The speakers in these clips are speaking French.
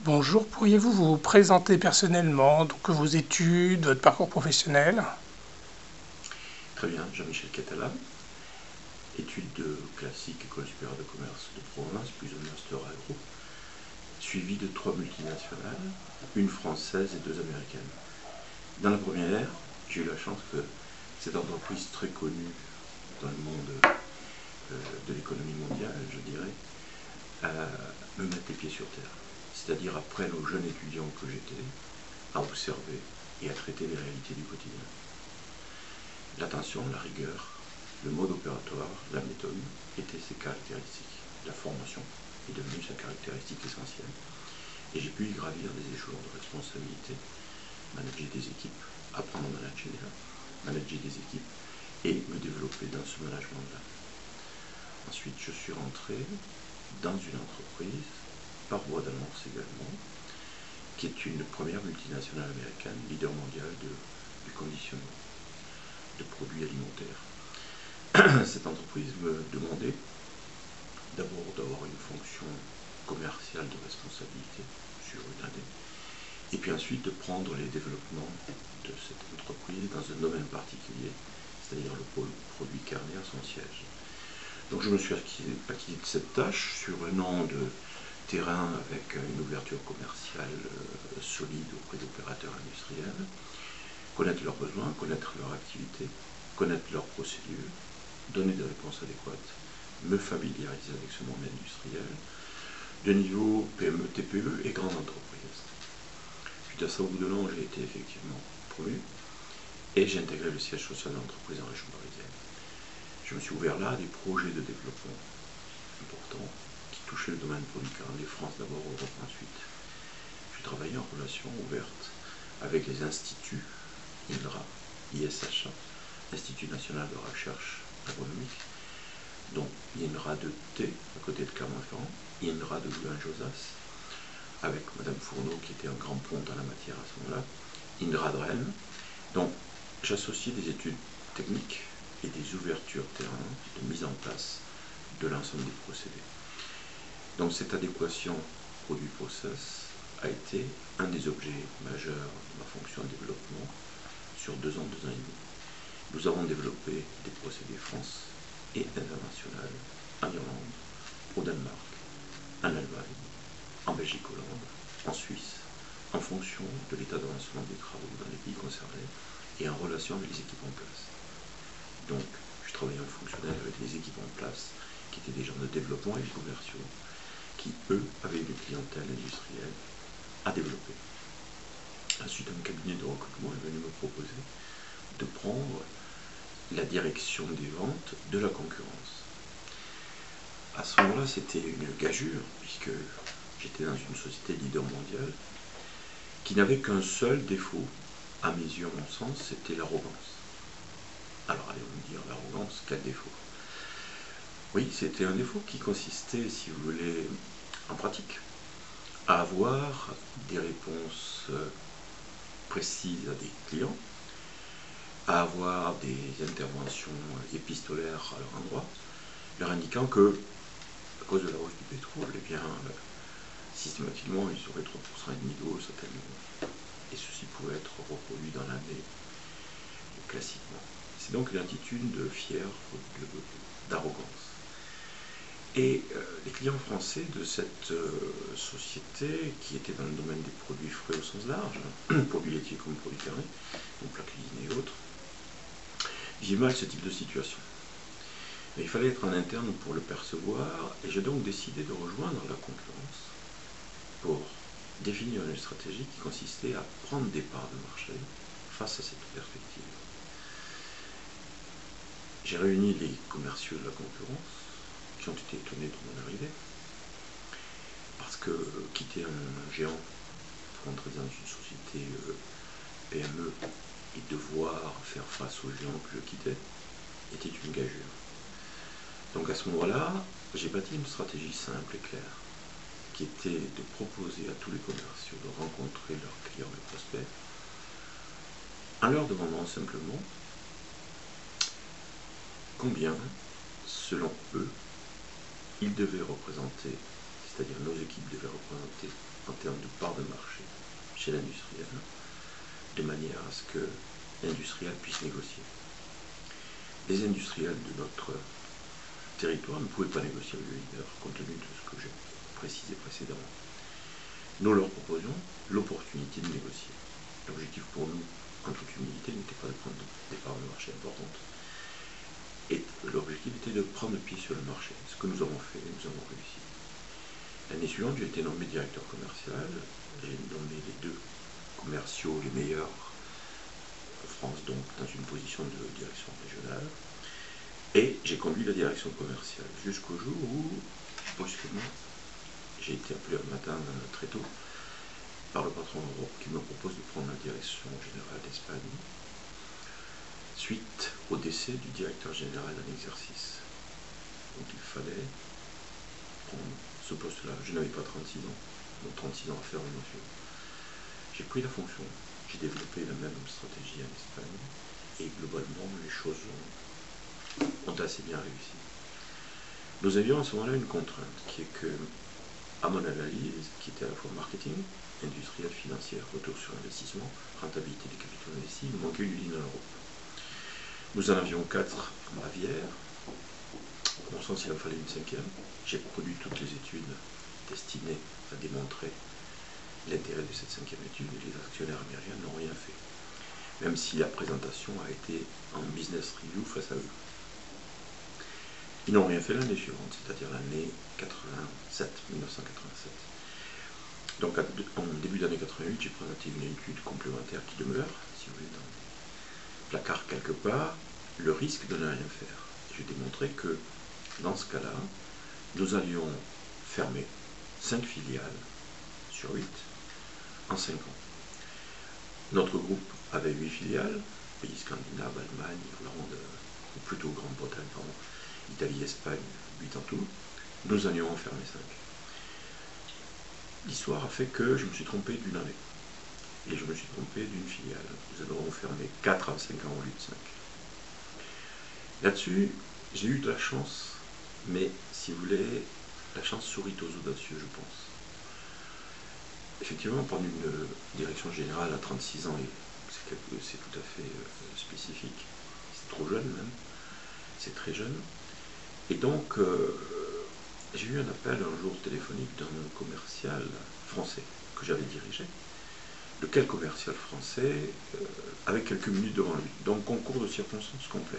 Bonjour, pourriez-vous vous présenter personnellement, donc vos études, votre parcours professionnel? Très bien, Jean-Michel Catala, études classiques, École supérieure de commerce de Provence, puis un master agro, suivi de 3 multinationales, une française et 2 américaines. Dans la première, j'ai eu la chance que cette entreprise très connue dans le monde de l'économie mondiale, je dirais, me mette les pieds sur terre. C'est-à-dire apprenne aux jeunes étudiants que j'étais à observer et à traiter les réalités du quotidien. L'attention, la rigueur, le mode opératoire, la méthode étaient ses caractéristiques. La formation est devenue sa caractéristique essentielle. Et j'ai pu y gravir des échelons de responsabilité, manager des équipes, apprendre à manager des équipes et me développer dans ce management-là. Ensuite, je suis rentré dans une entreprise, par voie d'annonce également, qui est une première multinationale américaine, leader mondial du conditionnement de produits alimentaires. Cette entreprise me demandait d'abord d'avoir une fonction commerciale de responsabilité sur une année, et puis ensuite de prendre les développements de cette entreprise dans un domaine particulier, c'est-à-dire le pôle produits carniers à son siège. Donc je me suis acquitté de cette tâche sur un an de terrain avec une ouverture commerciale solide auprès d'opérateurs industriels, connaître leurs besoins, connaître leur activité, connaître leurs procédures, donner des réponses adéquates, me familiariser avec ce monde industriel, de niveau PME, TPE et grande entreprise. Puis à ça, au bout de l'an, j'ai été effectivement promu et j'ai intégré le siège social de l'entreprise en région parisienne. Je me suis ouvert là à des projets de développement importants qui touchaient le domaine produit carnier, France d'abord, Europe ensuite. J'ai travaillé en relation ouverte avec les instituts INRA, ISHA, Institut national de recherche agronomique, dont INRA de T à côté de Clermont-Ferrand, INRA de Louvain-Josas, avec Madame Fourneau qui était un grand pont dans la matière à ce moment-là, INRA de Rennes. Donc j'associe des études techniques et des ouvertures terrain de mise en place de l'ensemble des procédés. Donc cette adéquation produit-process a été un des objets majeurs de ma fonction de développement sur 2 ans, 2 ans et demi. Nous avons développé des procédés France et internationaux en Irlande, au Danemark, en Allemagne, en Belgique, Hollande, en Suisse, en fonction de l'état d'avancement des travaux dans les pays concernés et en relation avec les équipes en place. Donc, je travaillais en fonctionnel avec les équipes en place qui étaient des gens de développement et de commerciaux qui, eux, avaient une clientèle industrielle à développer. Ensuite, un cabinet de recrutement est venu me proposer de prendre la direction des ventes de la concurrence. À ce moment-là, c'était une gageure, puisque j'étais dans une société leader mondiale qui n'avait qu'un seul défaut, à mes yeux, à mon sens, c'était l'arrogance. Alors allez-vous me dire, l'arrogance, quel défaut? Oui, c'était un défaut qui consistait, si vous voulez, en pratique, à avoir des réponses précises à des clients, à avoir des interventions épistolaires à leur endroit, leur indiquant que, à cause de la hausse du pétrole, eh bien, systématiquement, ils auraient 3,5% de hausse à tel moment. Et ceci pouvait être reproduit dans l'année classiquement. C'est donc une attitude de fière, d'arrogance. Et les clients français de cette société, qui était dans le domaine des produits frais au sens large, produits laitiers comme produits carnés, donc la cuisine et autres, vivaient mal ce type de situation. Mais il fallait être en interne pour le percevoir, et j'ai donc décidé de rejoindre la concurrence pour définir une stratégie qui consistait à prendre des parts de marché face à cette perspective. J'ai réuni les commerciaux de la concurrence, qui ont été étonnés de mon arrivée, parce que quitter un géant pour entrer dans une société PME et devoir faire face aux géants que je quittais était une gageure. Donc à ce moment-là, j'ai bâti une stratégie simple et claire, qui était de proposer à tous les commerciaux de rencontrer leurs clients et prospects, en leur demandant simplement combien, selon eux, ils devaient représenter, c'est-à-dire nos équipes devaient représenter en termes de part de marché chez l'industriel, de manière à ce que l'industriel puisse négocier. Les industriels de notre territoire ne pouvaient pas négocier avec le leader, compte tenu de ce que j'ai précisé précédemment. Nous leur proposions l'opportunité de négocier. L'objectif pour nous, en toute humilité, n'était pas de prendre des parts de marché importantes. Et l'objectif était de prendre pied sur le marché. Ce que nous avons fait, nous avons réussi. L'année suivante, j'ai été nommé directeur commercial. J'ai nommé les 2 commerciaux les meilleurs en France, donc dans une position de direction régionale. Et j'ai conduit la direction commerciale jusqu'au jour où, brusquement, j'ai été appelé un matin très tôt par le patron d'Europe qui me propose de prendre la direction générale d'Espagne suite au décès du directeur général en exercice. Donc il fallait prendre ce poste-là. Je n'avais pas 36 ans, donc 36 ans à faire en monsieur. J'ai pris la fonction, j'ai développé la même stratégie en Espagne et globalement les choses ont assez bien réussi. Nous avions à ce moment-là une contrainte qui est que, à mon analyse, qui était à la fois marketing, industriel, financière, retour sur investissement, rentabilité des capitaux investis, il manquait une ligne en Europe. Nous en avions 4 en Bavière. À mon sens, il en fallait une 5e. J'ai produit toutes les études destinées à démontrer l'intérêt de cette 5e étude, et les actionnaires américains n'ont rien fait. Même si la présentation a été en business review face à eux. Ils n'ont rien fait l'année suivante, c'est-à-dire l'année 1987. Donc en début d'année 88, j'ai présenté une étude complémentaire qui demeure, si vous voulez, dans le placard quelque part, le risque de ne rien faire. J'ai démontré que dans ce cas-là, nous allions fermer 5 filiales sur 8 en 5 ans. Notre groupe avait 8 filiales, pays scandinaves, Allemagne, Irlande, ou plutôt Grande-Bretagne, pardon, Italie, Espagne, 8 en tout. Nous allions en fermer 5. L'histoire a fait que je me suis trompé d'une année. Et je me suis trompé d'une filiale. Nous avons fermé 4 en 5 ans au lieu de 5. Là-dessus, j'ai eu de la chance, mais si vous voulez, la chance sourit aux audacieux, je pense. Effectivement, prendre une direction générale à 36 ans, c'est tout à fait spécifique. C'est trop jeune même. C'est très jeune. Et donc, j'ai eu un appel un jour téléphonique d'un commercial français que j'avais dirigé. Lequel commercial français, avec quelques minutes devant lui. Donc, concours de circonstances complet.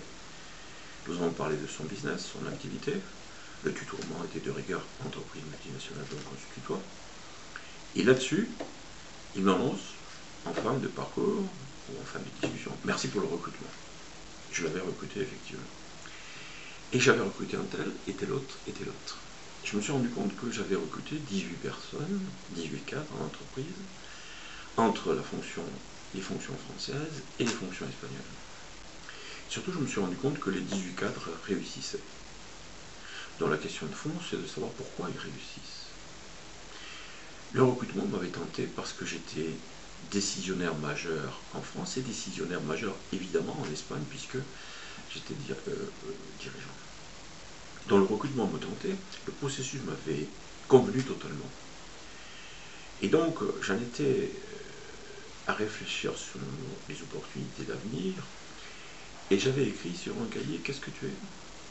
Nous avons parlé de son business, son activité. Le tutoiement était de rigueur entreprise multinationale, donc on se tutoie. Et là-dessus, il m'annonce, en fin de parcours, ou en fin de discussion, merci pour le recrutement. Je l'avais recruté, effectivement. Et j'avais recruté un tel, et tel autre, et tel autre. Je me suis rendu compte que j'avais recruté 18 personnes, 18 cadres en entreprise, entre les fonctions françaises et les fonctions espagnoles. Surtout, je me suis rendu compte que les 18 cadres réussissaient. Donc la question de fond, c'est de savoir pourquoi ils réussissent. Le recrutement m'avait tenté parce que j'étais décisionnaire majeur en France et décisionnaire majeur évidemment en Espagne, puisque j'étais dirigeant. Dans le recrutement me tentait, le processus m'avait convenu totalement. Et donc, j'en étais à réfléchir sur les opportunités d'avenir, et j'avais écrit sur un cahier, qu'est-ce que tu es,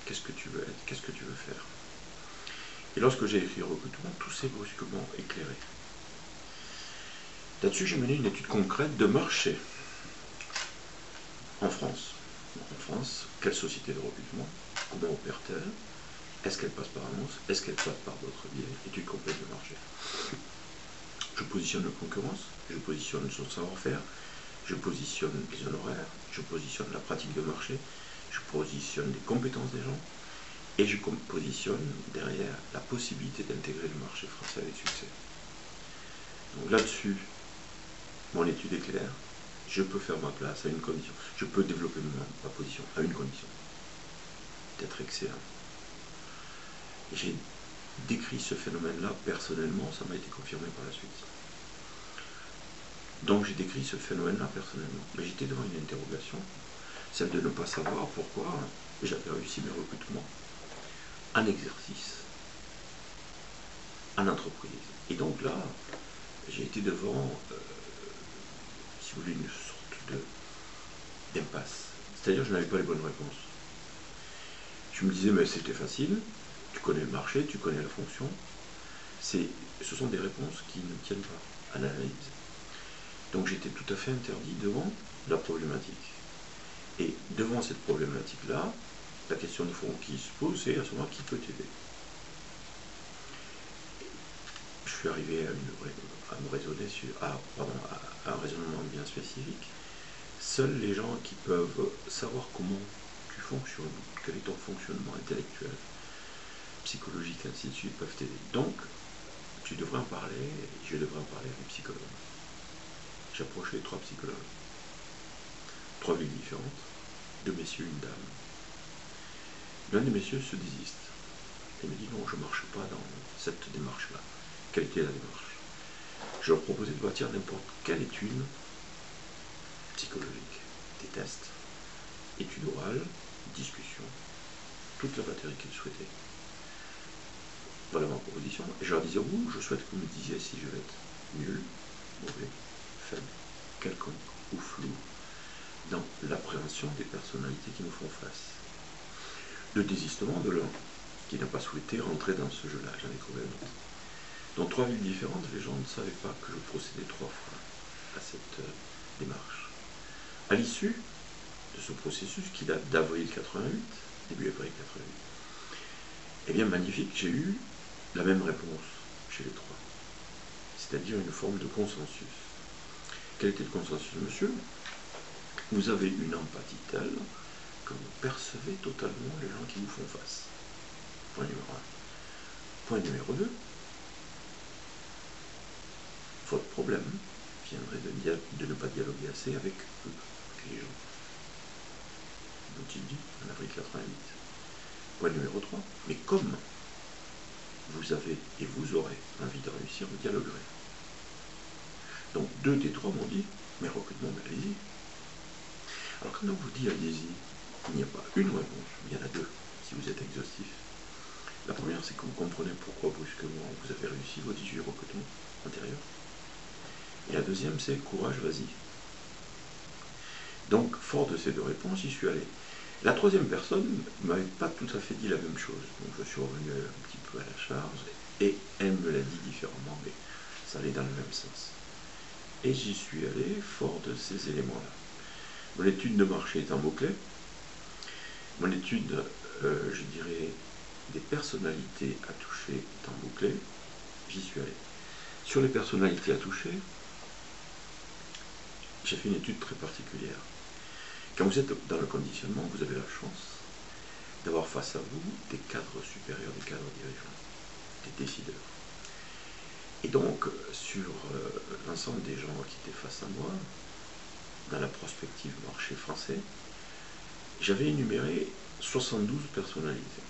qu'est-ce que tu veux être, qu'est-ce que tu veux faire. Et lorsque j'ai écrit recrutement, tout s'est brusquement éclairé. Là-dessus, j'ai mené une étude concrète de marché en France. En France, quelle société de recrutement, comment opère-t-elle, est-ce qu'elle passe par annonce, est-ce qu'elle passe par d'autres biais, étude complète de marché. Je positionne la concurrence, je positionne son savoir-faire, je positionne les honoraires, je positionne la pratique de marché, je positionne les compétences des gens, et je positionne derrière la possibilité d'intégrer le marché français avec succès. Donc là-dessus, mon étude est claire, je peux faire ma place à une condition, je peux développer ma position à une condition, d'être excellent. Et j'ai décrit ce phénomène-là personnellement, ça m'a été confirmé par la suite. Donc j'ai décrit ce phénomène-là personnellement. Mais j'étais devant une interrogation, celle de ne pas savoir pourquoi j'avais réussi mes recrutements en exercice, en entreprise. Et donc là, j'ai été j'étais devant, si vous voulez, une sorte d'impasse. C'est-à-dire que je n'avais pas les bonnes réponses. Je me disais, mais c'était facile, tu connais le marché, tu connais la fonction. Ce sont des réponses qui ne tiennent pas à l'analyse. Donc j'étais tout à fait interdit devant la problématique. Et devant cette problématique-là, la question de fond qui se pose, c'est à ce moment qui peut t'aider. Je suis arrivé à me raisonner à un raisonnement bien spécifique. Seuls les gens qui peuvent savoir comment tu fonctionnes, quel est ton fonctionnement intellectuel, psychologique, ainsi de suite, peuvent t'aider. Donc, tu devrais en parler, je devrais en parler à un psychologue. J'approchais 3 psychologues, 3 villes différentes, 2 messieurs, une dame. L'un des messieurs se désiste. Il me dit non, je ne marche pas dans cette démarche-là. Quelle était la démarche? Je leur proposais de bâtir n'importe quelle étude psychologique, des tests, études orales, discussions, toute la batterie qu'ils souhaitaient. Voilà ma proposition. Et je leur disais, je souhaite que vous me disiez si je vais être nul, mauvais, faible, quelconque ou flou dans l'appréhension des personnalités qui nous font face. Le désistement de l'un qui n'a pas souhaité rentrer dans ce jeu-là, j'en ai trouvé un autre. Dans 3 villes différentes, les gens ne savaient pas que je procédais 3 fois à cette démarche. À l'issue de ce processus qui date d'avril 88, début avril 88, eh bien magnifique, j'ai eu la même réponse chez les 3, c'est-à-dire une forme de consensus. Quel était le consensus, monsieur? Vous avez une empathie telle que vous percevez totalement les gens qui vous font face. Point numéro 1. Point numéro 2. Votre problème viendrait de ne pas dialoguer assez avec eux, avec les gens. Vous-t-il dit en avril 88. Point numéro 3. Mais comme vous avez et vous aurez envie de réussir, vous dialoguerez. Donc 2 des 3 m'ont dit, mais recrutement, allez-y. Alors quand on vous dit allez-y, il n'y a pas une réponse, il y en a 2, si vous êtes exhaustif. La première, c'est que vous comprenez pourquoi brusquement vous avez réussi vos 18 recrutements antérieurs. Et la deuxième, c'est courage, vas-y. Donc, fort de ces 2 réponses, j'y suis allé. La troisième personne ne m'avait pas tout à fait dit la même chose. Donc, je suis revenu un petit peu à la charge, et elle me l'a dit différemment, mais ça allait dans le même sens. Et j'y suis allé fort de ces éléments-là. Mon étude de marché est un mot-clé. Mon étude, je dirais, des personnalités à toucher est un mot-clé. J'y suis allé. Sur les personnalités à toucher, j'ai fait une étude très particulière. Quand vous êtes dans le conditionnement, vous avez la chance d'avoir face à vous des cadres supérieurs, des cadres dirigeants, des décideurs. Et donc, sur l'ensemble des gens qui étaient face à moi, dans la prospective marché français, j'avais énuméré 72 personnalités.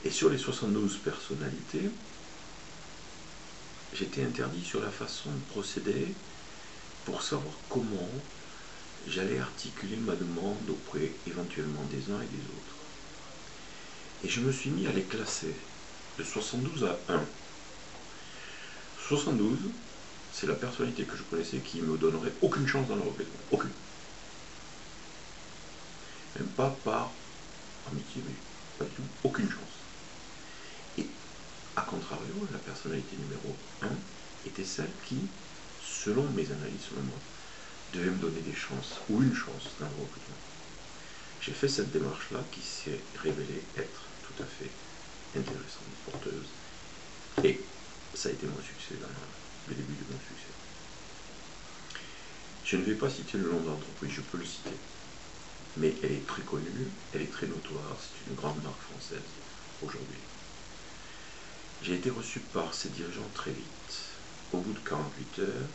Et sur les 72 personnalités, j'étais interdit sur la façon de procéder pour savoir comment j'allais articuler ma demande auprès éventuellement des uns et des autres. Et je me suis mis à les classer de 72 à 1. 72, c'est la personnalité que je connaissais qui ne me donnerait aucune chance dans le recrutement. Aucune. Même pas par amitié, mais pas du tout. Aucune chance. Et, à contrario, la personnalité numéro 1 était celle qui, selon mes analyses, selon moi, devait me donner des chances, ou une chance dans le recrutement. J'ai fait cette démarche-là qui s'est révélée être tout à fait intéressante, porteuse, et ça a été mon succès, le début de mon succès. Je ne vais pas citer le nom de l'entreprise, je peux le citer, mais elle est très connue, elle est très notoire, c'est une grande marque française aujourd'hui. J'ai été reçu par ces dirigeants très vite, au bout de 48 heures,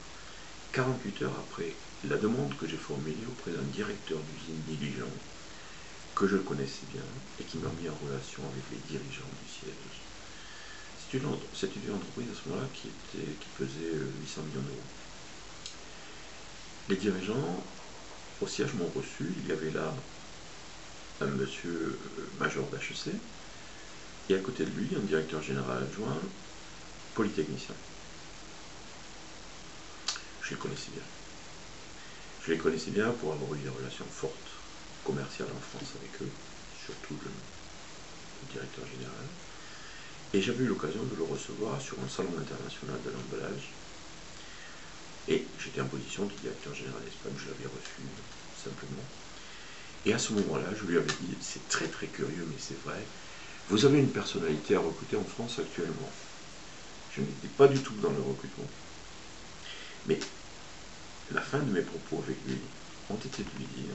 48 heures après la demande que j'ai formulée auprès d'un directeur d'usine diligent, que je connaissais bien, et qui m'a mis en relation avec les dirigeants du siège. C'était une entreprise à ce moment-là qui pesait 800 millions d'euros. Les dirigeants au siège m'ont reçu, il y avait là un monsieur major d'HEC, et à côté de lui, un directeur général adjoint, polytechnicien. je les connaissais bien. Je les connaissais bien pour avoir eu des relations fortes, commerciales en France avec eux, surtout le directeur général. Et j'avais eu l'occasion de le recevoir sur un salon international de l'emballage. Et j'étais en position de directeur général d'Espagne, je l'avais reçu simplement. Et à ce moment-là, je lui avais dit, c'est très très curieux, mais c'est vrai, vous avez une personnalité à recruter en France actuellement. Je n'étais pas du tout dans le recrutement. Mais la fin de mes propos avec lui ont été de lui dire,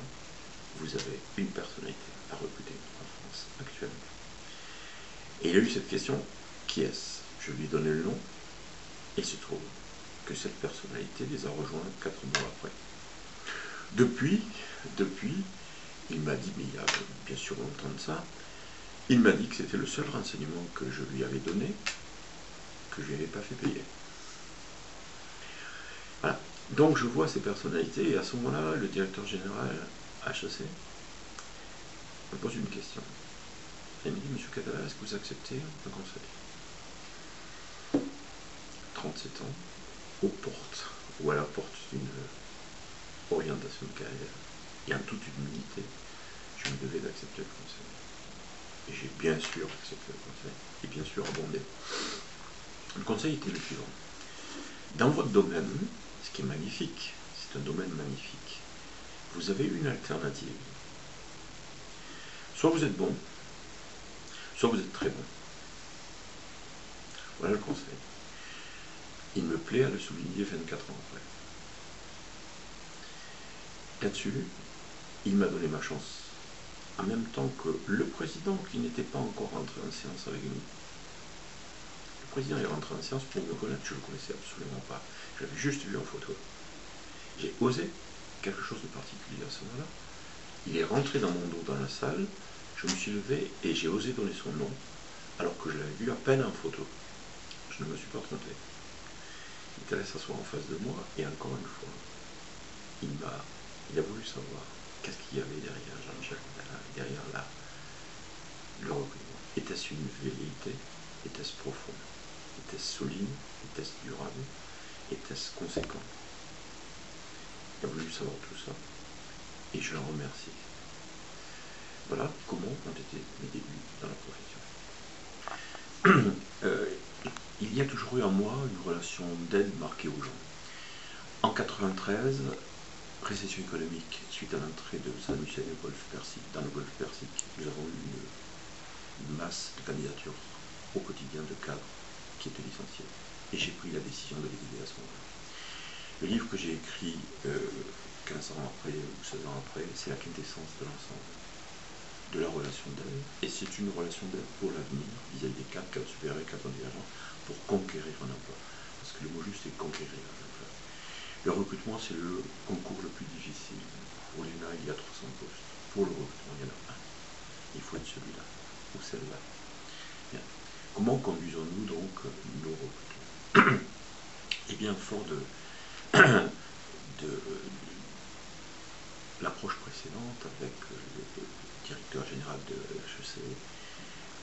vous avez une personnalité à recruter en France actuellement. Et il a eu cette question, qui est-ce? Je lui ai donné le nom, et il se trouve que cette personnalité les a rejoints 4 mois après. Depuis, il m'a dit, mais il y a bien sûr longtemps de ça, il m'a dit que c'était le seul renseignement que je lui avais donné, que je ne lui avais pas fait payer. Voilà. Donc je vois ces personnalités, et à ce moment-là, le directeur général HEC me pose une question. Il me dit, Monsieur Catala, est-ce que vous acceptez un conseil? 37 ans, aux portes, ou à la porte d'une orientation de carrière, et en toute humilité, je me devais d'accepter le conseil. Et j'ai bien sûr accepté le conseil, et bien sûr abondé. Le conseil était le suivant. Dans votre domaine, ce qui est magnifique, c'est un domaine magnifique, vous avez une alternative. Soit vous êtes bon, soit vous êtes très bon. Voilà le conseil. Il me plaît à le souligner 24 ans après. Là-dessus, il m'a donné ma chance, en même temps que le président qui n'était pas encore rentré en séance avec nous. Le président est rentré en séance pour me connaître, je ne le connaissais absolument pas. Je l'avais juste vu en photo. J'ai osé quelque chose de particulier à ce moment-là. Il est rentré dans mon dos dans la salle, je me suis levé et j'ai osé donner son nom, alors que je l'avais vu à peine en photo. Je ne me suis pas trompé. Il est allé s'asseoir en face de moi, et encore une fois, il a voulu savoir qu'est-ce qu'il y avait derrière Jean-Michel Catala, derrière le recrutement. Était-ce une velléité? Était-ce profond? Était-ce solide? Était-ce durable? Était-ce conséquent? Il a voulu savoir tout ça, et je l'en remercie. Voilà comment ont été mes débuts dans la profession. Il y a toujours eu en moi une relation d'aide marquée aux gens. En 1993, récession économique, suite à l'entrée de Saint-Michel et dans le golfe Persique, nous avons eu une masse de candidatures au quotidien de cadres qui étaient licenciés. Et j'ai pris la décision de les aider à ce moment-là. Le livre que j'ai écrit 15 ans après ou 16 ans après, c'est la quintessence de l'ensemble de la relation d'aide. Et c'est une relation d'aide pour l'avenir, vis-à-vis des cadres supérieurs et cadres dirigeants, pour conquérir un emploi. Parce que le mot juste est conquérir un emploi. Le recrutement, c'est le concours le plus difficile. Pour l'ENA, il y a 300 postes. Pour le recrutement, il y en a un. Il faut être celui-là, ou celle-là. Bien. Comment conduisons-nous donc nos recrutements? Eh bien, fort de l'approche précédente avec le directeur général de HEC,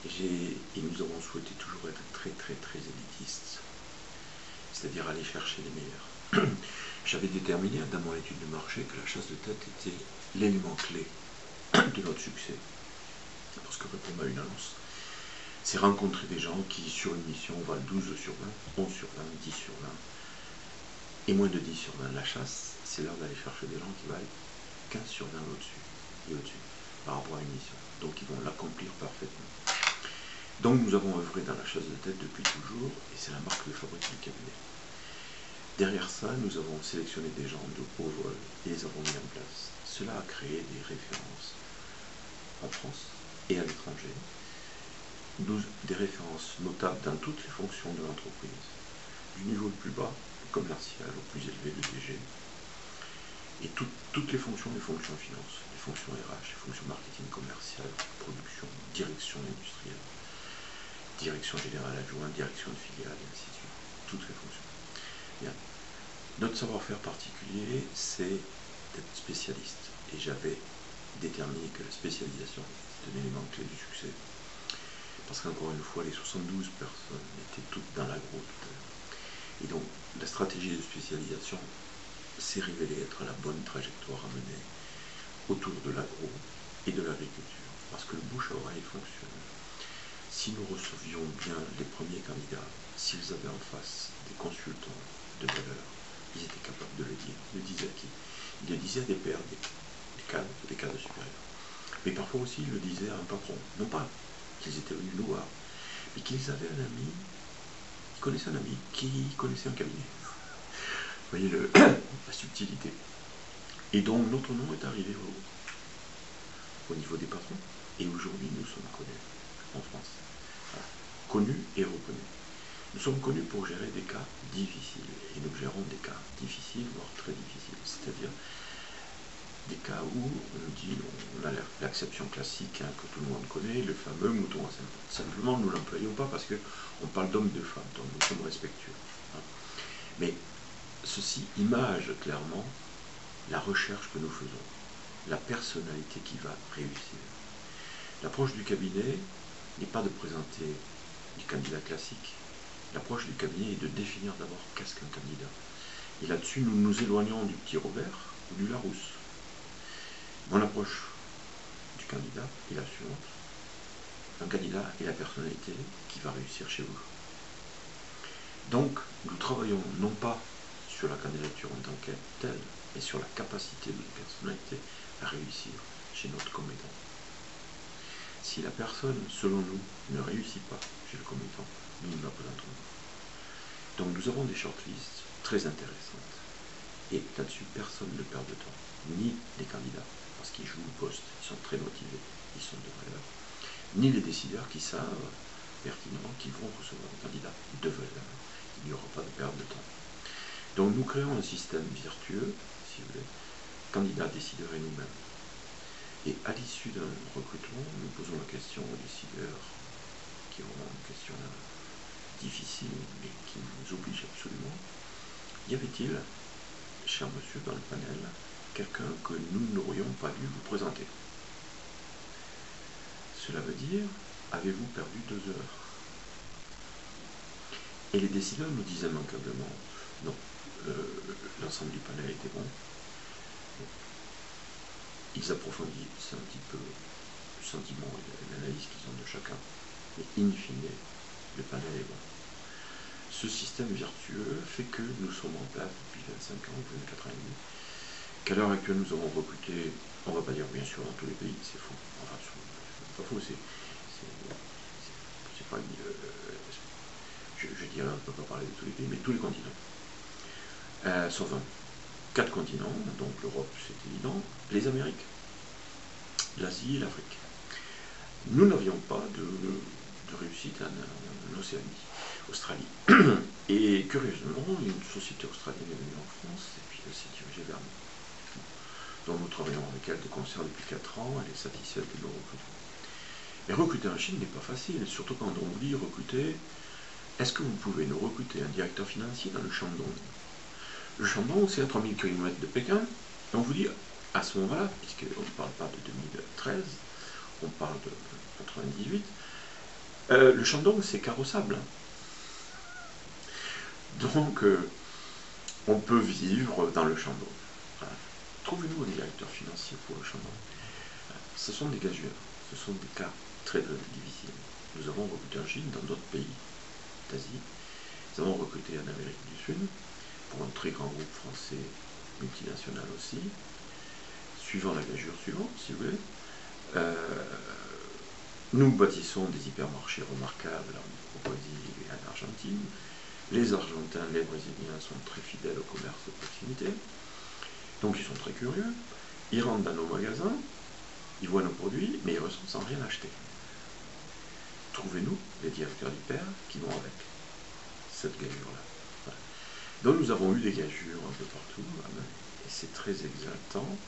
et nous avons souhaité toujours être très très très élitistes, c'est-à-dire aller chercher les meilleurs. J'avais déterminé dans mon étude de marché que la chasse de tête était l'élément clé de notre succès. Parce que répondre à une annonce, c'est rencontrer des gens qui, sur une mission, valent 12 sur 20, 11 sur 20, 10 sur 20, et moins de 10 sur 20. La chasse, c'est l'heure d'aller chercher des gens qui valent 15 sur 20 au-dessus, et au-dessus, par rapport à une mission. Donc ils vont l'accomplir parfaitement. Donc nous avons œuvré dans la chasse de tête depuis toujours, et c'est la marque de fabrique du cabinet. Derrière ça, nous avons sélectionné des gens de haut vol et les avons mis en place. Cela a créé des références en France et à l'étranger, des références notables dans toutes les fonctions de l'entreprise, du niveau le plus bas, le commercial, au plus élevé, le DG, et toutes les fonctions finance, les fonctions RH, les fonctions marketing commercial, production, direction industrielle, direction générale adjointe, direction de filiale, et ainsi de suite, toutes les fonctions. Bien. Notre savoir-faire particulier, c'est d'être spécialiste. Et j'avais déterminé que la spécialisation est un élément clé du succès. Parce qu'encore une fois, les 72 personnes étaient toutes dans l'agroalimentaire. Et donc, la stratégie de spécialisation s'est révélé être la bonne trajectoire à mener autour de l'agro et de l'agriculture, parce que le bouche à oreille fonctionne. Si nous recevions bien les premiers candidats, s'ils avaient en face des consultants de valeur, ils étaient capables de le dire. Ils le disaient à qui? Ils le disaient à des pairs, des cadres supérieurs. Mais parfois aussi, ils le disaient à un patron. Non pas qu'ils étaient venus nous voir, mais qu'ils avaient un ami, ils connaissaient un ami qui connaissait un cabinet. Vous voyez la subtilité. Et donc notre nom est arrivé au niveau des patrons. Et aujourd'hui, nous sommes connus en France. Voilà. Connus et reconnus. Nous sommes connus pour gérer des cas difficiles. Et nous gérons des cas difficiles, voire très difficiles. C'est-à-dire des cas où on nous dit, on a l'acception classique que tout le monde connaît, le fameux mouton à cinq pattes. Simplement, nous ne l'employons pas parce qu'on parle d'hommes et de femmes, donc nous sommes respectueux. Mais ceci image clairement la recherche que nous faisons, la personnalité qui va réussir. L'approche du cabinet n'est pas de présenter du candidat classique. L'approche du cabinet est de définir d'abord qu'est-ce qu'un candidat. Et là-dessus, nous nous éloignons du petit Robert ou du Larousse. Mon approche du candidat est la suivante. Un candidat est la personnalité qui va réussir chez vous. Donc, nous travaillons non pas sur la candidature en tant que telle, mais sur la capacité de la personnalité à réussir chez notre commettant. Si la personne, selon nous, ne réussit pas chez le commettant, nous ne la présentons pas. Donc nous avons des shortlists très intéressantes. Et là-dessus, personne ne perd de temps, ni les candidats, parce qu'ils jouent le poste, ils sont très motivés, ils sont de valeur, ni les décideurs qui savent pertinemment qu'ils vont recevoir des candidats de valeur. Il n'y aura pas de perte de temps. Donc nous créons un système vertueux, si vous voulez, candidats, décideurs et nous-mêmes. Et à l'issue d'un recrutement, nous posons la question aux décideurs, qui auront une question difficile, mais qui nous oblige absolument. Y avait-il, cher monsieur, dans le panel, quelqu'un que nous n'aurions pas dû vous présenter? Cela veut dire, avez-vous perdu 2 heures? Et les décideurs nous disaient immanquablement, non, l'ensemble du panel était bon. Ils approfondissent un petit peu le sentiment et l'analyse qu'ils ont de chacun. Mais in fine, le panel est bon. Ce système vertueux fait que nous sommes en place depuis 25 ans, 24 ans et demi, qu'à l'heure actuelle nous avons recruté, on ne va pas dire bien sûr dans tous les pays, c'est faux. Enfin, c'est pas faux, c'est pas une... je dirais, on ne peut pas parler de tous les pays, mais tous les continents. Sauf 4 continents, donc l'Europe c'est évident, les Amériques, l'Asie et l'Afrique. Nous n'avions pas de réussite en Océanie, Australie. Et curieusement, une société australienne est venue en France et puis elle s'est dirigée vers nous. Donc nous travaillons avec elle de concert depuis 4 ans, elle est satisfaite de nos recrutements. Et recruter en Chine n'est pas facile, surtout quand on vous dit recruter, est-ce que vous pouvez nous recruter un directeur financier dans le Shandong? Le Shandong, c'est à 3000 km de Pékin, et on vous dit, à ce moment-là, puisqu'on ne parle pas de 2013, on parle de 98, le Shandong, c'est carrossable. Donc, on peut vivre dans le Shandong. Voilà. Trouvez-nous un directeur financier pour le Shandong. Ce sont des gageures, ce sont des cas très, très difficiles. Nous avons recruté en Chine, dans d'autres pays d'Asie. Nous avons recruté en Amérique du Sud, pour un très grand groupe français multinational aussi, suivant la gageure suivante, si vous voulez. Nous bâtissons des hypermarchés remarquables en Brésil et en Argentine. Les Argentins, les Brésiliens sont très fidèles au commerce de proximité, donc ils sont très curieux. Ils rentrent dans nos magasins, ils voient nos produits, mais ils ressortent sans rien acheter. Trouvez-nous les directeurs d'hyper qui vont avec cette gageure-là. Voilà. Donc nous avons eu des gageures un peu partout, et c'est très exaltant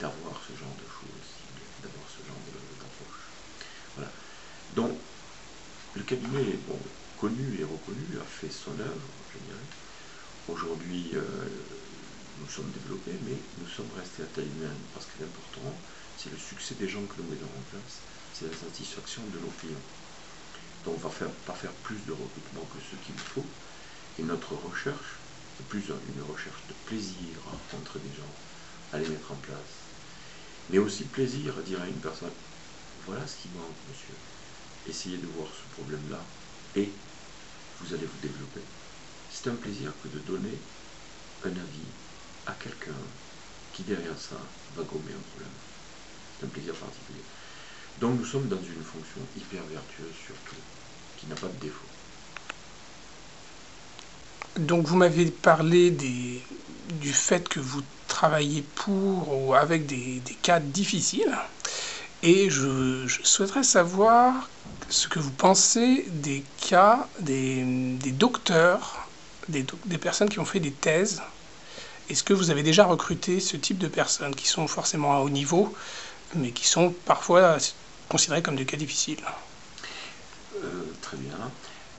d'avoir ce genre de choses, d'avoir ce genre d'approche. Voilà. Donc, le cabinet est bon, connu et reconnu, a fait son œuvre, je dirais. Aujourd'hui, nous sommes développés, mais nous sommes restés à taille humaine, parce que l'important, c'est le succès des gens que nous mettons en place, c'est la satisfaction de nos clients. Donc on ne va pas faire plus de recrutement que ce qu'il faut, et notre recherche plus une recherche de plaisir à rencontrer des gens, à les mettre en place, mais aussi plaisir à dire à une personne, voilà ce qui manque, monsieur, essayez de voir ce problème-là, et vous allez vous développer. C'est un plaisir que de donner un avis à quelqu'un qui derrière ça va gommer un problème. C'est un plaisir particulier. Donc nous sommes dans une fonction hyper vertueuse surtout, qui n'a pas de défaut. Donc vous m'avez parlé du fait que vous travaillez pour ou avec des cas difficiles. Et je souhaiterais savoir ce que vous pensez des cas des docteurs, des personnes qui ont fait des thèses. Est-ce que vous avez déjà recruté ce type de personnes qui sont forcément à haut niveau, mais qui sont parfois considérées comme des cas difficiles? Très bien.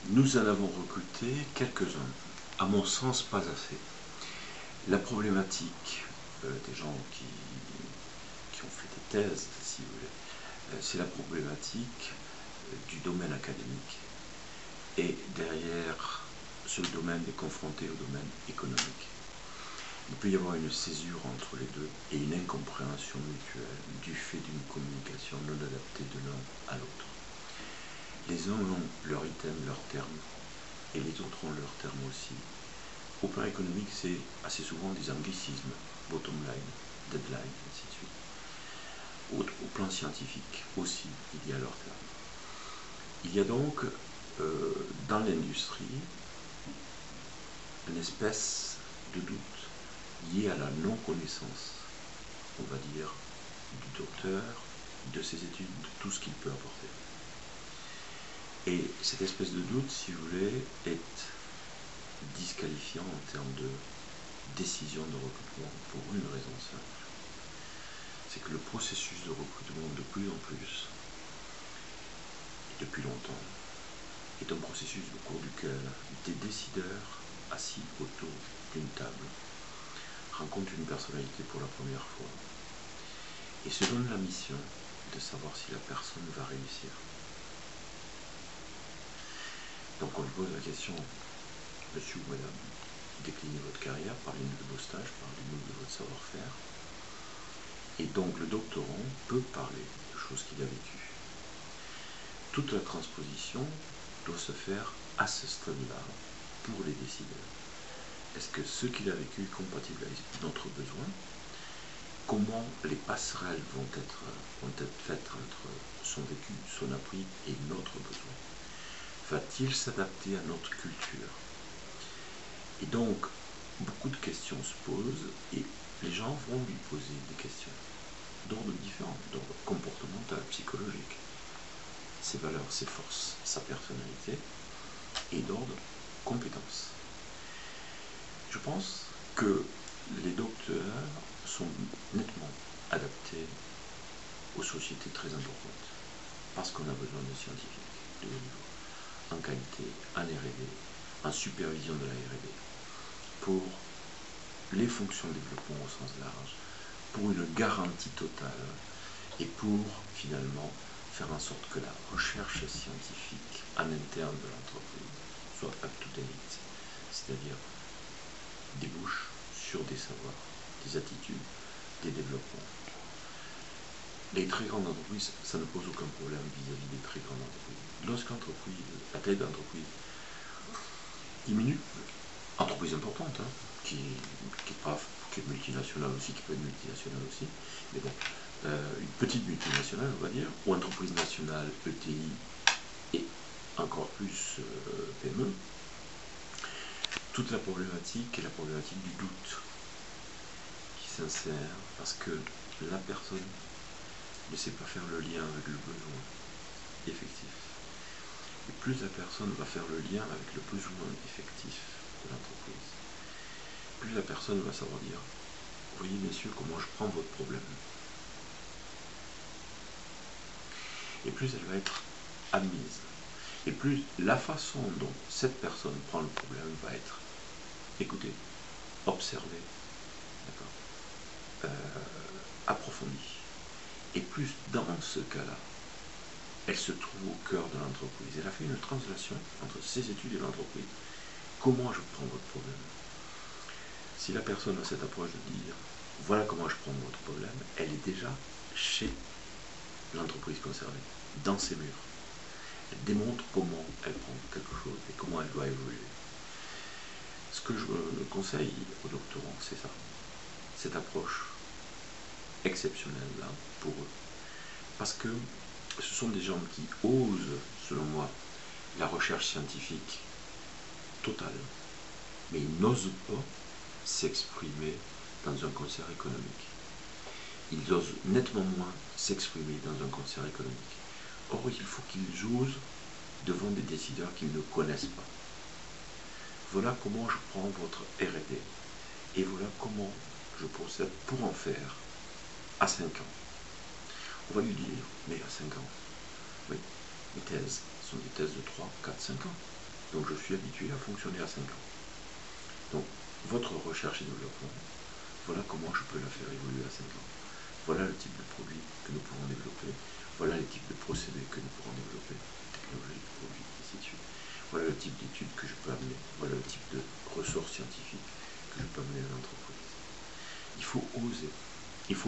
Nous en avons recruté quelques-uns. À mon sens, pas assez. La problématique des gens qui ont fait des thèses, si vous voulez, c'est la problématique du domaine académique. Et derrière, ce domaine est confronté au domaine économique. Il peut y avoir une césure entre les deux et une incompréhension mutuelle du fait d'une communication non adaptée de l'un à l'autre. Les uns ont leur item, leur terme, et les autres ont leur terme aussi. Au plan économique, c'est assez souvent des anglicismes, bottom line, deadline, ainsi de suite. Au plan scientifique aussi, il y a leur terme. Il y a donc dans l'industrie une espèce de doute lié à la non-connaissance, on va dire, du docteur, de ses études, de tout ce qu'il peut apporter. Et cette espèce de doute, si vous voulez, est disqualifiant en termes de décision de recrutement pour une raison simple. C'est que le processus de recrutement de plus en plus, et depuis longtemps, est un processus au cours duquel des décideurs assis autour d'une table rencontrent une personnalité pour la première fois et se donnent la mission de savoir si la personne va réussir. Donc on lui pose la question, monsieur ou madame, déclinez votre carrière, parlez-nous de vos stages, parlez-nous de votre savoir-faire. Et donc le doctorant peut parler de choses qu'il a vécues. Toute la transposition doit se faire à ce stade-là pour les décideurs. Est-ce que ce qu'il a vécu est compatible avec notre besoin? Comment les passerelles vont être faites entre son vécu, son appris et notre besoin? Va-t-il s'adapter à notre culture? Et donc, beaucoup de questions se posent et les gens vont lui poser des questions d'ordre différent, d'ordre comportemental, psychologique, ses valeurs, ses forces, sa personnalité, et d'ordre compétence. Je pense que les docteurs sont nettement adaptés aux sociétés très importantes, parce qu'on a besoin de scientifiques de haut niveau, en qualité, en R&D, en supervision de la R&D, pour les fonctions de développement au sens large, pour une garantie totale et pour finalement faire en sorte que la recherche scientifique en interne de l'entreprise soit up-to-date, c'est-à-dire débouche sur des savoirs, des attitudes, des développements. Les très grandes entreprises, ça ne pose aucun problème vis-à-vis des très grandes entreprises. Lorsqu'entreprise, la taille d'entreprise diminue, entreprise importante, hein, qui est multinationale aussi, qui peut être multinationale aussi, mais bon, une petite multinationale, on va dire, ou entreprise nationale, ETI, et encore plus PME, toute la problématique est la problématique du doute qui s'insère parce que la personne ne sait pas faire le lien avec le besoin effectif. Et plus la personne va faire le lien avec le besoin effectif de l'entreprise, plus la personne va savoir dire, voyez messieurs comment je prends votre problème. Et plus elle va être admise. Et plus la façon dont cette personne prend le problème va être écoutée, observée, approfondie. Et plus dans ce cas-là, elle se trouve au cœur de l'entreprise. Elle a fait une translation entre ses études et l'entreprise. Comment je prends votre problème? Si la personne a cette approche de dire voilà comment je prends votre problème, elle est déjà chez l'entreprise concernée, dans ses murs. Elle démontre comment elle prend quelque chose et comment elle doit évoluer. Ce que je conseille aux doctorants, c'est ça, cette approche exceptionnelle là pour eux. Parce que ce sont des gens qui osent, selon moi, la recherche scientifique totale, mais ils n'osent pas s'exprimer dans un concert économique. Ils osent nettement moins s'exprimer dans un concert économique. Or, il faut qu'ils osent devant des décideurs qu'ils ne connaissent pas. Voilà comment je prends votre R&D et voilà comment je procède pour en faire à 5 ans. On va lui dire, mais à 5 ans, oui, mes thèses sont des thèses de 3, 4, 5 ans. Donc je suis habitué à fonctionner à 5 ans. Donc votre recherche et développement, voilà comment je peux la faire évoluer à 5 ans. Voilà le type de produit que nous pouvons développer, voilà les types de procédés que nous pourrons développer, technologie, produits, ainsi de suite. Voilà le type d'études que je peux amener, voilà le type de ressources scientifiques que je peux amener à l'entreprise. Il faut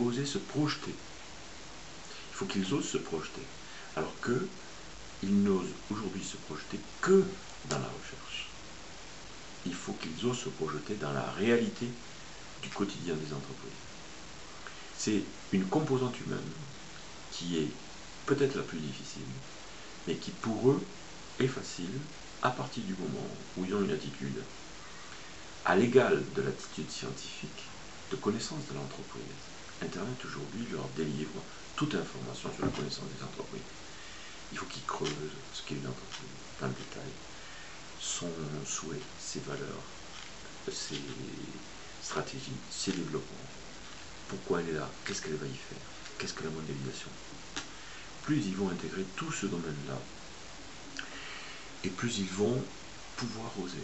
oser se projeter. Il faut qu'ils osent se projeter, alors qu'ils n'osent aujourd'hui se projeter que dans la recherche. Il faut qu'ils osent se projeter dans la réalité du quotidien des entreprises. C'est une composante humaine qui est peut-être la plus difficile, mais qui pour eux est facile à partir du moment où ils ont une attitude à l'égal de l'attitude scientifique de connaissance de l'entreprise. Internet aujourd'hui leur délivre toute information sur la connaissance des entreprises. Il faut qu'ils creusent ce qu'est une entreprise dans le détail, son souhait, ses valeurs, ses stratégies, ses développements. Pourquoi elle est là? Qu'est-ce qu'elle va y faire? Qu'est-ce que la modélisation? Plus ils vont intégrer tout ce domaine-là, et plus ils vont pouvoir oser.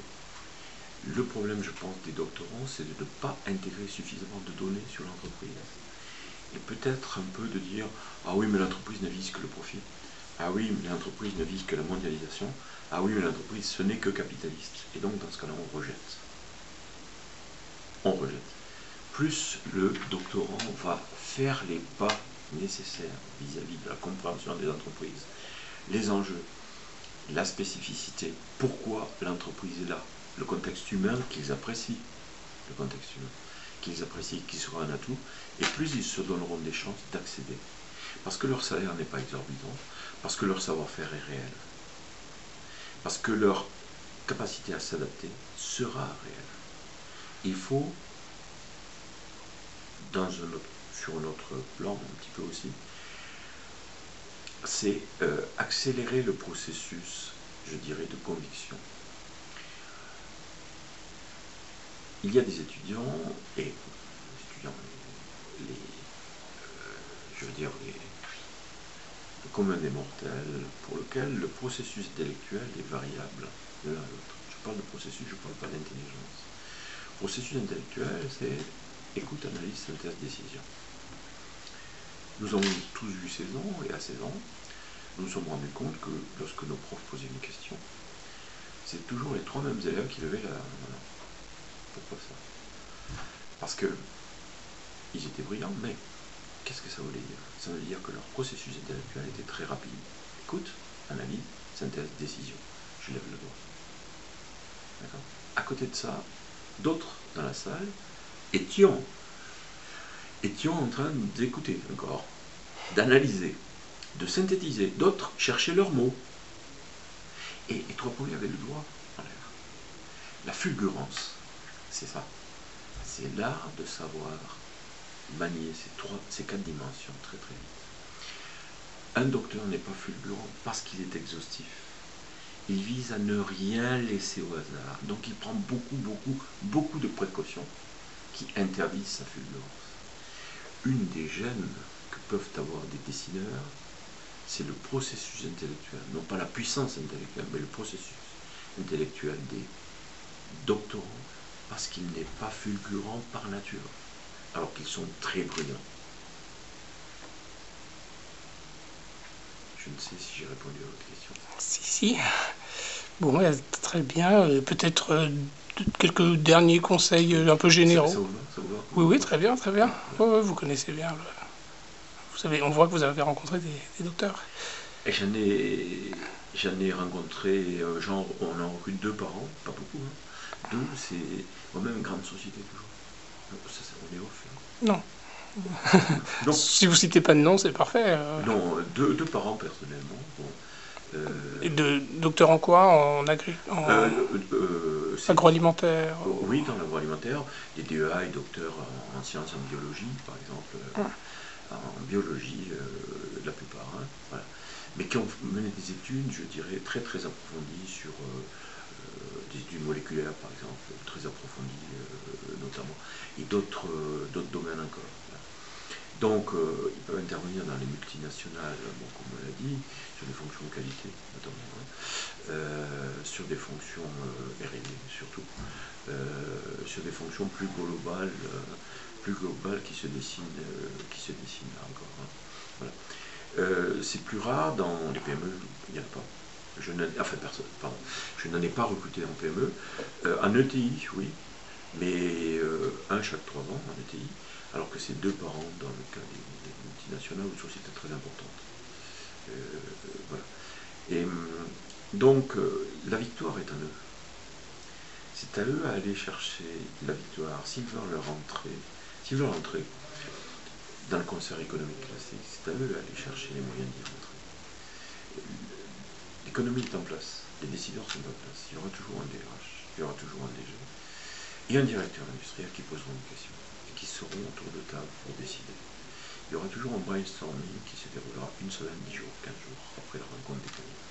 Le problème, je pense, des doctorants, c'est de ne pas intégrer suffisamment de données sur l'entreprise. Et peut-être un peu de dire, ah oui, mais l'entreprise ne vise que le profit. Ah oui, mais l'entreprise ne vise que la mondialisation. Ah oui, mais l'entreprise, ce n'est que capitaliste. Et donc, dans ce cas-là, on rejette. On rejette. Plus le doctorant va faire les pas nécessaires vis-à-vis de la compréhension des entreprises, les enjeux, la spécificité, pourquoi l'entreprise est là, le contexte humain qu'ils apprécient, le contexte humain qu'ils apprécient, qui sera un atout, et plus ils se donneront des chances d'accéder. Parce que leur salaire n'est pas exorbitant, parce que leur savoir-faire est réel, parce que leur capacité à s'adapter sera réelle. Il faut, sur un autre plan un petit peu aussi, c'est accélérer le processus, je dirais, de conviction. Il y a des étudiants, et le commun des mortels, pour lequel le processus intellectuel est variable de l'un à l'autre. Je parle de processus, je ne parle pas d'intelligence. Processus intellectuel, c'est écoute, analyse, synthèse, décision. Nous avons tous eu 16 ans, et à 16 ans, nous nous sommes rendus compte que lorsque nos profs posaient une question, c'est toujours les 3 mêmes élèves qui levaient la main. Pourquoi ça? Parce que ils étaient brillants, mais qu'est-ce que ça voulait dire? Ça veut dire que leur processus intellectuel était très rapide. Écoute, analyse, synthèse, décision. Je lève le doigt. D'accord? À côté de ça, d'autres dans la salle étions en train d'écouter encore, d'analyser, de synthétiser. D'autres cherchaient leurs mots. Et les 3 premiers avaient le doigt en l'air. La fulgurance, c'est ça. C'est l'art de savoir manier ces 4 dimensions très très vite. Un docteur n'est pas fulgurant parce qu'il est exhaustif. Il vise à ne rien laisser au hasard. Donc il prend beaucoup de précautions qui interdisent sa fulgurance. Une des gênes que peuvent avoir des dessineurs, c'est le processus intellectuel. Non pas la puissance intellectuelle, mais le processus intellectuel des doctorants, parce qu'il n'est pas fulgurant par nature, alors qu'ils sont très brillants. Je ne sais si j'ai répondu à votre question. Si. Bon, très bien. Peut-être quelques derniers conseils un peu généraux. Ça vous va, ça vous va? Oui, oui, très bien, très bien. Ouais, ouais, vous connaissez bien. Vous savez, on voit que vous avez rencontré des docteurs. Et j'en ai rencontré, genre, on en recrute 2 par an, pas beaucoup. Hein. 2, c'est moi-même grande société toujours. Ça, on est off. Hein. Non. Non. Si vous citez pas de nom, c'est parfait. Non, 2 par an personnellement. Bon. Et de docteur en quoi? Agroalimentaire? Oui, dans l'agroalimentaire, des DEA et docteurs en sciences, en biologie, par exemple, en biologie, la plupart. Hein, voilà. Mais qui ont mené des études, je dirais, très très approfondies sur des études moléculaires, par exemple, très approfondies notamment, et d'autres domaines encore. Voilà. Donc, ils peuvent intervenir dans les multinationales, bon, comme on l'a dit, sur des fonctions de qualité, notamment, hein, sur des fonctions R&D surtout, sur des fonctions plus globales qui se dessinent là encore. Hein. Voilà. C'est plus rare dans les PME, il n'y en a pas. Je n'en ai pas recruté en PME. En ETI, oui, mais un chaque 3 ans en ETI, alors que c'est 2 par an dans le cas des multinationales ou de sociétés très importantes. Voilà. Et donc, la victoire est à eux. C'est à eux à aller chercher la victoire. S'ils veulent rentrer dans le concert économique classique, c'est à eux à aller chercher les moyens d'y rentrer. L'économie est en place, les décideurs sont en place, il y aura toujours un DRH, il y aura toujours un DG, et un directeur industriel qui poseront des questions, et qui seront autour de table pour décider. Il y aura toujours un brainstorming qui se déroulera une semaine, 10 jours, 15 jours après la rencontre des candidats.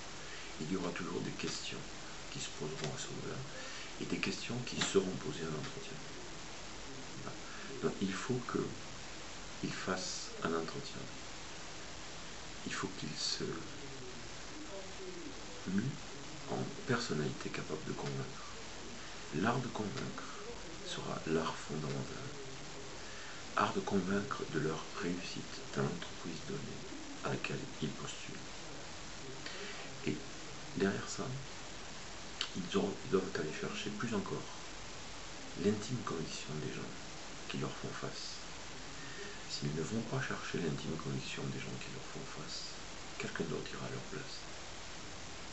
Il y aura toujours des questions qui se poseront à ce moment-là, et des questions qui seront posées à l'entretien. Voilà. Donc il faut qu'il fasse un entretien. Il faut qu'il se mue en personnalité capable de convaincre. L'art de convaincre sera l'art fondamental. Art de convaincre de leur réussite dans l'entreprise donnée à laquelle ils postulent. Et derrière ça, ils doivent aller chercher plus encore l'intime conviction des gens qui leur font face. S'ils ne vont pas chercher l'intime conviction des gens qui leur font face, quelqu'un d'autre ira à leur place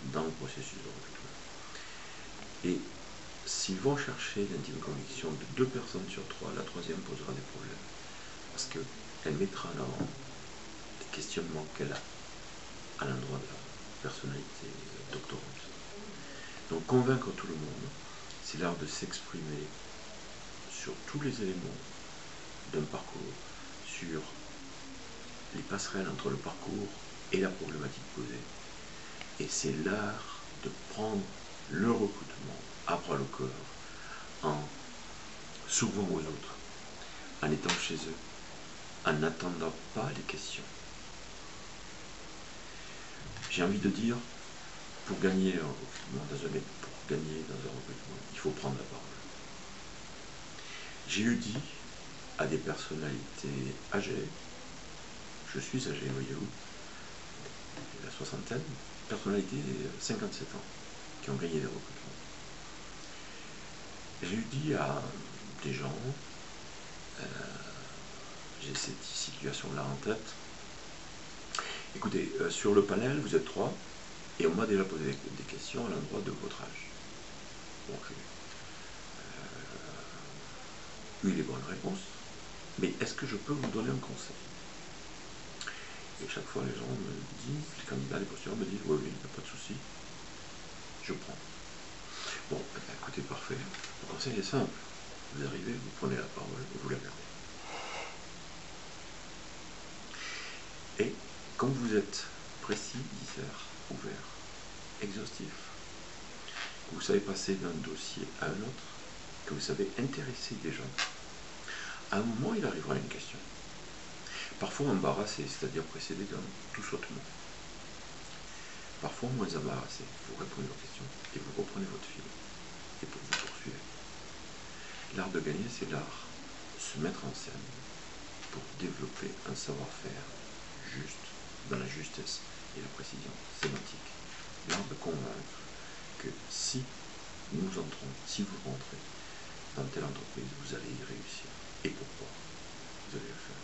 dans le processus de recrutement. Et s'ils vont chercher l'intime conviction de 2 personnes sur 3, la troisième posera des problèmes. Parce qu'elle mettra en avant des questionnements qu'elle a à l'endroit de la personnalité doctorante. Donc convaincre tout le monde, c'est l'art de s'exprimer sur tous les éléments d'un parcours, sur les passerelles entre le parcours et la problématique posée. Et c'est l'art de prendre le recrutement à bras le corps, en s'ouvrant aux autres, en étant chez eux, en n'attendant pas les questions. J'ai envie de dire, pour gagner dans un recrutement, il faut prendre la parole. J'ai eu dit à des personnalités âgées, je suis âgé, voyez-vous, la soixantaine, personnalités 57 ans, qui ont gagné des recrutements. J'ai eu dit à des gens, j'ai cette situation-là en tête, écoutez, sur le panel, vous êtes 3, et on m'a déjà posé des questions à l'endroit de votre âge. Donc, eu les bonnes réponses, mais est-ce que je peux vous donner un conseil? Et chaque fois, les gens me disent, les candidats, les postulants me disent, oui, il n'y a pas de souci, je prends. Bon, écoutez, parfait. Le conseil est simple. Vous arrivez, vous prenez la parole et vous la gardez. Et comme vous êtes précis, disert, ouvert, exhaustif, que vous savez passer d'un dossier à un autre, que vous savez intéresser des gens, à un moment, il arrivera une question. Parfois embarrassé, c'est-à-dire précédé d'un tout sautement. Parfois moins embarrassé, vous répondez aux questions et vous reprenez votre fil et vous poursuivez. L'art de gagner, c'est l'art de se mettre en scène pour développer un savoir-faire juste, dans la justesse et la précision sémantique. L'art de convaincre que si nous entrons, si vous rentrez dans telle entreprise, vous allez y réussir. Et pourquoi vous allez le faire.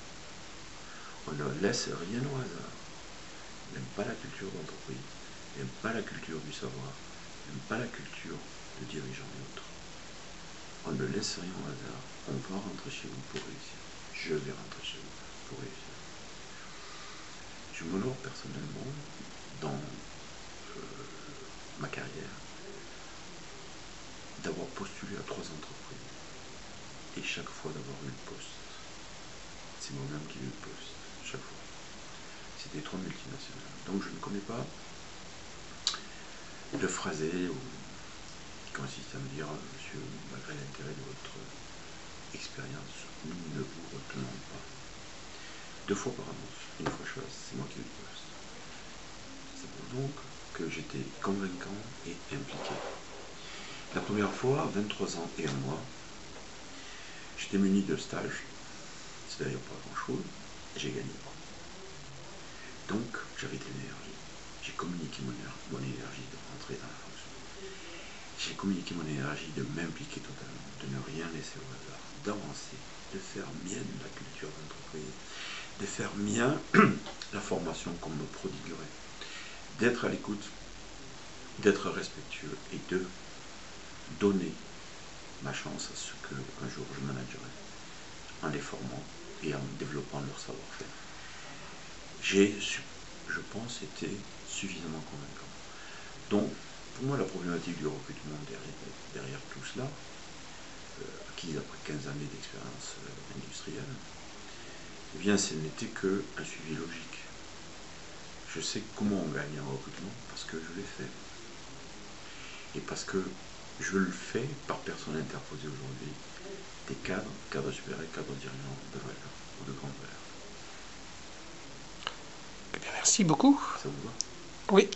On ne laisse rien au hasard. On n'aime pas la culture d'entreprise, on n'aime pas la culture du savoir, on n'aime pas la culture de dirigeants et autres. On ne laisse rien au hasard. On va rentrer chez vous pour réussir. Je vais rentrer chez vous pour réussir. Je m'honore personnellement dans ma carrière d'avoir postulé à 3 entreprises et chaque fois d'avoir eu le poste. C'est moi-même qui ai eu le poste, chaque fois. C'était 3 multinationales. Donc je ne connais pas le phrasé qui consiste à me dire, monsieur, malgré l'intérêt de votre expérience, nous ne vous retenons pas. 2 fois par annonce, une fois chose, c'est moi qui ai eu le poste. C'est pour donc que j'étais convaincant et impliqué. La première fois, à 23 ans et 1 mois, j'étais muni de stage, c'est d'ailleurs pas grand-chose, et j'ai gagné. Donc, j'avais de l'énergie. J'ai communiqué mon énergie de rentrer dans la fonction. J'ai communiqué mon énergie de m'impliquer totalement, de ne rien laisser au hasard, d'avancer, de faire mienne la culture d'entreprise, de faire mien la formation qu'on me prodiguerait, d'être à l'écoute, d'être respectueux et de donner ma chance à ce qu'un jour je managerai en les formant et en développant leur savoir-faire. J'ai, je pense, été suffisamment convaincant. Donc, pour moi, la problématique du recrutement derrière tout cela, acquise après 15 années d'expérience industrielle, eh bien, ce n'était qu'un suivi logique. Je sais comment on gagne un recrutement parce que je l'ai fait. Et parce que je le fais par personne interposée aujourd'hui, des cadres supérieurs, cadres dirigeants de valeur, ou de grande valeur. Eh bien, merci beaucoup. Ça vous va? Oui.